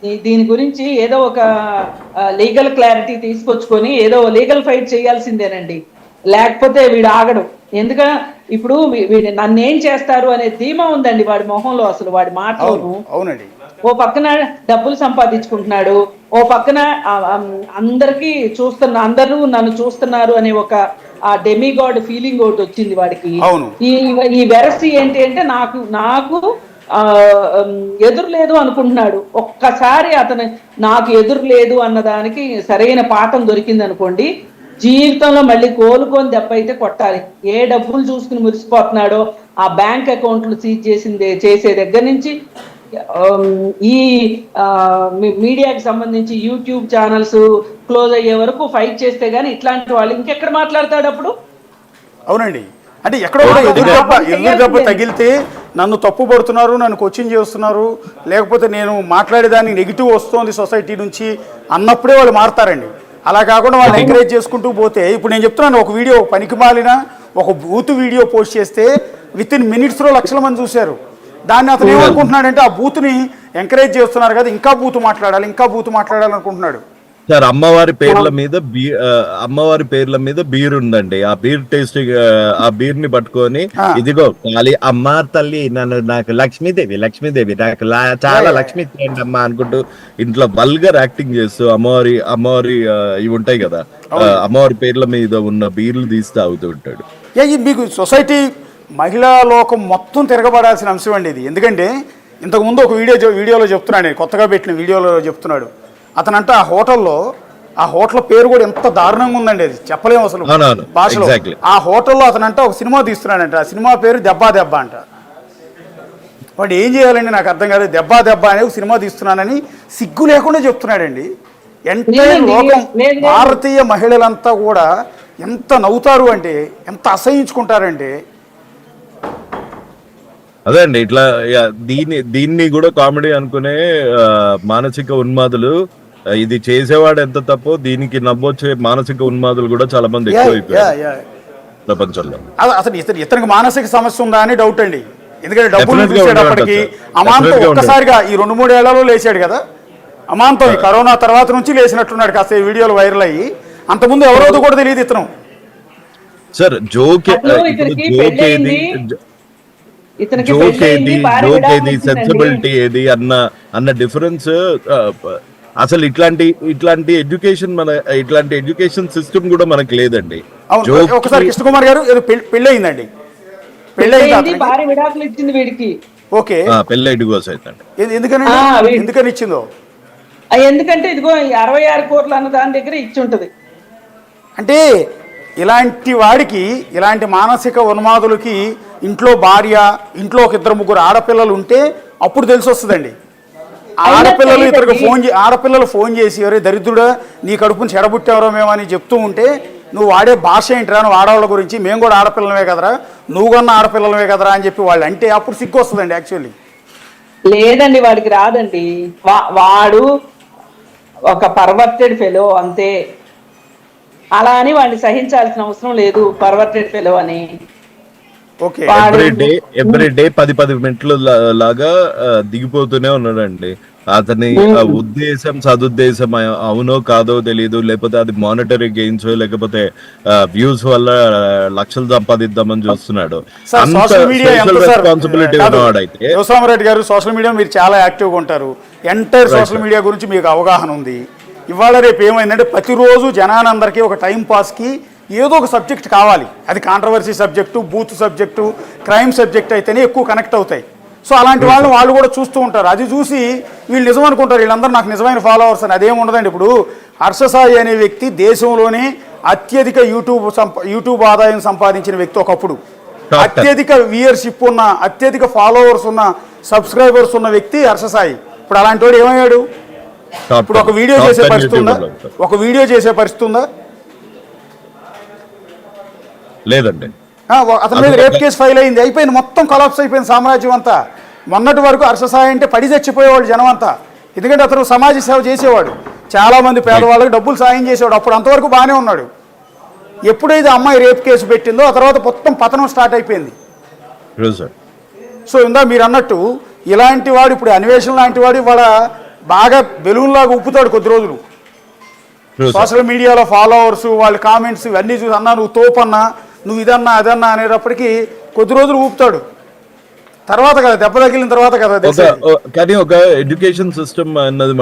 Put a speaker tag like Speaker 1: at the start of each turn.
Speaker 1: దీని గురించి ఏదో ఒక లీగల్ క్లారిటీ తీసుకొచ్చుకొని ఏదో లీగల్ ఫైట్ చేయాల్సిందేనండి. లేకపోతే వీడు ఆగడు. ఎందుకంటే ఇప్పుడు వీడు నన్ను ఏం చేస్తారు అనే ధీమా ఉందండి వాడి మొహంలో, అసలు వాడి మాటలోను.
Speaker 2: అవునండి.
Speaker 1: ఓ పక్కన డబ్బులు సంపాదించుకుంటున్నాడు, ఓ పక్కన అందరికీ అందరూ నన్ను చూస్తున్నారు అనే ఒక ఆ డెమిగాడ్ ఫీలింగ్ ఒకటి వచ్చింది వాడికి. ఈ వెరసి ఏంటి అంటే నాకు ఎదురు లేదు అనుకుంటున్నాడు. ఒక్కసారి అతను నాకు ఎదురు లేదు అన్నదానికి సరైన పాఠం దొరికింది అనుకోండి, జీవితంలో మళ్ళీ కోలుకొని దెబ్బ అయితే కొట్టాలి. ఏ డబ్బులు చూసుకుని మురిసిపోతున్నాడో, ఆ బ్యాంక్ అకౌంట్లు సీజ్ చేసే దగ్గర నుంచి ఈ మీడియాకి సంబంధించి యూట్యూబ్ ఛానల్స్ క్లోజ్ అయ్యే వరకు ఫైట్ చేస్తే గానీ ఇట్లాంటి వాళ్ళు ఇంకెక్కడ మాట్లాడతాడు అప్పుడు?
Speaker 2: అవునండి. అంటే ఎక్కడో కూడా ఎదురు దెబ్బ తగిలితే నన్ను తప్పు పడుతున్నారు, నన్ను కోచింగ్ చేస్తున్నారు, లేకపోతే నేను మాట్లాడేదానికి నెగిటివ్ వస్తుంది సొసైటీ నుంచి అన్నప్పుడే వాళ్ళు మారుతారండి. అలా కాకుండా వాళ్ళు ఎంకరేజ్ చేసుకుంటూ పోతే, ఇప్పుడు నేను చెప్తున్నాను, ఒక వీడియో పనికి మాలిన ఒక బూత్ వీడియో పోస్ట్ చేస్తే విత్ ఇన్ మినిట్స్లో లక్షల మంది చూశారు. దాన్ని అతను ఏమనుకుంటున్నాడంటే ఆ బూత్ని ఎంకరేజ్ చేస్తున్నారు కదా, ఇంకా బూత్ మాట్లాడాలనుకుంటున్నాడు.
Speaker 3: సార్ అమ్మవారి పేర్ల మీద బీర్ ఉందండి. ఆ బీర్ టేస్టింగ్, ఆ బీర్ ని పట్టుకొని ఇదిగో ఖాళీ అమ్మ తల్లి నాకు లక్ష్మీదేవి నాకు చాలా లక్ష్మీ అమ్మా అనుకుంటూ ఇంట్లో వల్గర్ యాక్టింగ్ చేస్తూ అమ్మవారి ఇవి ఉంటాయి కదా, అమ్మవారి పేర్ల మీద ఉన్న బీర్లు తీసి తాగుతూ ఉంటాడు.
Speaker 2: మీకు సొసైటీ మహిళా లోకం మొత్తం తిరగబడాల్సిన అంశం అండి ఇది. ఎందుకంటే ఇంతకుముందు ఒక వీడియోలో చెప్తున్నాడు, కొత్తగా పెట్టిన వీడియోలో చెప్తున్నాడు అతనంట ఆ హోటల్ పేరు కూడా ఎంత దారుణంగా ఉందండి, అది చెప్పలేము అసలు భాషలో. ఆ హోటల్లో అతనంట ఒక సినిమా తీస్తున్నాడంట, ఆ సినిమా పేరు దెబ్బ అంట. వాడు ఏం చేయాలండి నాకు అర్థం కాదు. దెబ్బ అనే ఒక సినిమా తీస్తున్నానని సిగ్గు లేకుండా చెప్తున్నాడండి. ఎంటైర్ లోకం, భారతీయ మహిళలంతా కూడా ఎంత నవ్వుతారు అంటే, ఎంత అసహించుకుంటారంటే.
Speaker 3: అదే అండి, ఇట్లా దీన్ని కూడా కామెడీ అనుకునే మానసిక ఉన్మాదులు, ఇది చేసేవాడు ఎంత తప్పో దీనికి నవ్వొచ్చే మానసిక ఉన్మాదులు కూడా చాలా మంది ఎక్కువైపోయారు ప్రపంచంలో.
Speaker 2: అసలు ఇతనికి మానసిక సమస్య ఉందా అని డౌట్ అండి. ఎందుకంటే డబ్బులు చూసేటప్పటికి అమాంతం ఒక్కసారిగా ఈ 2-3 ఏళ్లలో లేచాడు కదా, అమాంతం ఈ కరోనా తర్వాత నుంచి లేచినట్టున్నాడు. కాస్త ఈ వీడియోలు వైరల్ అయ్యి, అంతకుముందు ఎవరోదు కూడా తెలియదు ఇతను.
Speaker 3: సార్ జోక్ ఏది సెన్సిబిలిటీ ఏది అన్న డిఫరెన్స్ అసలు ఇట్లాంటి ఎడ్యుకేషన్ సిస్టమ్ కూడా మనకు లేదండి.
Speaker 2: ఒకసారి కృష్ణ కుమార్ గారు పెళ్లి అయిందండి,
Speaker 1: విడాకులు ఇచ్చింది వీడికి.
Speaker 2: ఓకే,
Speaker 3: పెళ్లి డివోర్స్ అవుతుంది.
Speaker 2: ఎందుకని ఇచ్చిందో?
Speaker 1: ఎందుకంటే ఇదిగో 66 కోట్లు అన్న దాని దగ్గర ఇచ్చి ఉంటది. అంటే
Speaker 2: ఇలాంటి వాడికి, ఇలాంటి మానసిక ఉన్మాదులకి ఇంట్లో భార్య, ఇంట్లో ఒక 2-3 ఆడపిల్లలు ఉంటే అప్పుడు తెలిసి వస్తుందండి. ఆడపిల్లలు ఫోన్ చేసి ఎవరే దరిద్రుడా నీ కడుపుని చెడబుట్టావరో మేమని చెప్తూ ఉంటే, నువ్వు వాడే భాష ఏంటిరా, నువ్వు ఆడవాళ్ళ గురించి, మేము కూడా ఆడపిల్లలమే కదరా, నువ్వు కన్నా ఆడపిల్లలమే కదరా అని చెప్పి వాళ్ళు అంటే అప్పుడు సిగ్గు వస్తుందండి. యాక్చువల్లీ
Speaker 1: లేదండి, వాడికి రాదండి. వాడు ఒక పర్వర్టెడ్ ఫెలో అంతే. అలా అని వాడిని సహించాల్సిన అవసరం లేదు, పర్వర్టెడ్ ఫెలో అని.
Speaker 3: ఎవ్రీ డే 10 మినిట్లు లాగా దిగిపోతూనే ఉన్నాడండి. అతని ఉద్దేశం సదుద్దేశం అవునో కాదో తెలియదు, లేకపోతే అది మానిటరీ గెయిన్స్ లేకపోతే వ్యూస్ వల్ల లక్షలు సంపాదిద్దామని చూస్తున్నాడు. రెస్పాన్సిబిలిటీ ఉన్నవాడైతే.
Speaker 2: శివసామరెడ్డి గారు, సోషల్ మీడియా మీరు చాలా యాక్టివ్గా ఉంటారు, ఎంటైర్ సోషల్ మీడియా గురించి మీకు అవగాహన ఉంది. ఇవాళ రేపు ఏమైందంటే ప్రతిరోజు జనానందరికీ ఒక టైం పాస్కి ఏదో ఒక సబ్జెక్ట్ కావాలి. అది controversy subject, booth subject, crime subject అయితేనే ఎక్కువ కనెక్ట్ అవుతాయి. సో అలాంటి వాళ్ళు కూడా చూస్తూ ఉంటారు. అది చూసి వీళ్ళు నిజం అనుకుంటారు, వీళ్ళందరూ నాకు నిజమైన ఫాలోవర్స్ అని. అదేం ఉండదండి. ఇప్పుడు హర్షసాయి అనే వ్యక్తి దేశంలోనే అత్యధిక యూట్యూబ్ ఆదాయం సంపాదించిన వ్యక్తి ఒకప్పుడు. అత్యధిక వ్యూయర్షిప్ ఉన్న, అత్యధిక ఫాలోవర్స్ ఉన్న, సబ్స్క్రైబర్స్ ఉన్న వ్యక్తి హర్షసాయి. ఇప్పుడు అలాంటి వాడు ఏమయ్యాడు? ఇప్పుడు ఒక వీడియో చేసే పరిస్థితి ఉందా?
Speaker 3: లేదండి.
Speaker 2: అతని మీద రేప్ కేసు ఫైల్ అయింది, అయిపోయింది, మొత్తం కొలాప్స్ అయిపోయింది సామ్రాజ్యం అంతా. మొన్నటి వరకు హర్షసాయి అంటే పడి చచ్చిపోయేవాళ్ళు జనం అంతా. ఎందుకంటే అతను సమాజ సేవ చేసేవాడు, చాలా మంది పేదవాళ్ళకి డబ్బులు సాయం చేసేవాడు. అప్పుడు అంతవరకు బాగానే ఉన్నాడు. ఎప్పుడైతే అమ్మాయి రేప్ కేసు పెట్టిందో ఆ తర్వాత మొత్తం పతనం స్టార్ట్ అయిపోయింది. సో ఇందా మీరు అన్నట్టు ఇలాంటి వాడు, ఇప్పుడు అన్వేషణ లాంటి వాడు ఇవాళ బాగా బెలూన్ లాగా ఉప్పుతాడు కొద్ది రోజులు.
Speaker 3: True, sir.
Speaker 2: సోషల్ మీడియాలో ఫాలోవర్స్ వాళ్ళ కామెంట్స్ ఇవన్నీ చూసి అన్నా నువ్వు తోపన్నా నువ్వు ఇదన్నా అదన్నా అనేటప్పటికి కొద్ది రోజులు ఊపుతాడు. తర్వాత కదా దెబ్బ తగిలిన తర్వాత కదా
Speaker 3: కానీ ఒక ఎడ్యుకేషన్ సిస్టమ్ అన్నది